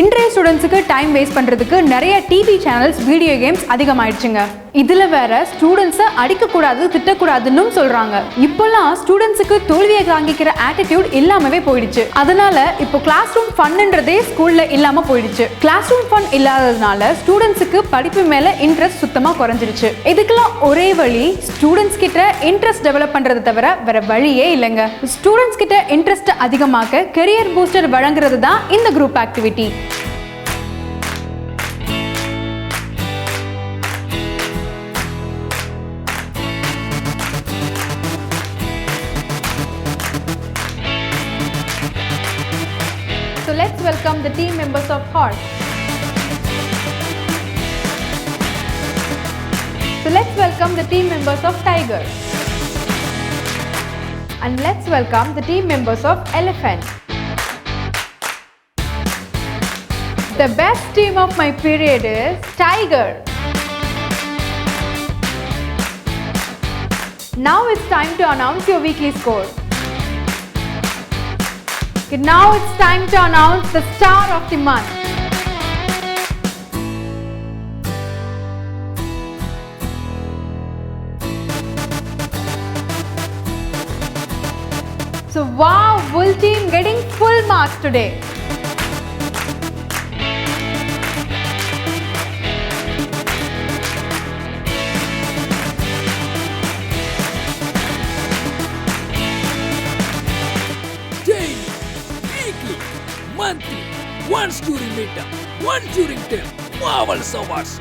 இன்றைய ஸ்டூடெண்ட்ஸுக்கு time waste பண்ணுறதுக்கு நிறைய டிவி சேனல்ஸ், வீடியோ கேம்ஸ் அதிகமாயிடுச்சுங்க. இதில் வேற ஸ்டூடெண்ட்ஸை அடிக்கக்கூடாது, திட்டக்கூடாதுன்னு சொல்கிறாங்க. இப்போல்லாம் ஸ்டூடெண்ட்ஸுக்கு தோல்வியை தாங்கிக்கிற ஆட்டிடியூட் இல்லாமவே போயிடுச்சு. அதனால இப்போ கிளாஸ் ரூம் ஃபன்ன்றதே ஸ்கூலில் இல்லாமல் போயிடுச்சு. கிளாஸ் ரூம் ஃபன் இல்லாததுனால ஸ்டூடெண்ட்ஸுக்கு படிப்பு மேலே இன்ட்ரெஸ்ட் சுத்தமாக குறைஞ்சிருச்சு. இதுக்கெல்லாம் ஒரே வழி ஸ்டூடெண்ட்ஸ் கிட்ட இன்ட்ரெஸ்ட் டெவலப் பண்ணுறது தவிர வேற வழியே இல்லைங்க. ஸ்டூடெண்ட்ஸ் கிட்ட இன்ட்ரெஸ்ட் அதிகமாக்க கெரியர் பூஸ்டர் வழங்குறது தான் இந்த group activity. So let's welcome the team members of Horse. So let's welcome the team members of Tiger. And let's welcome the team members of Elephant. The best team of my period is Tiger. Now it's time to announce your weekly score. Okay, now it's time to announce the star of the month. So wow, Bull team getting full marks today. Daily, weekly, monthly, once during midterm, once during term, marvelous awards.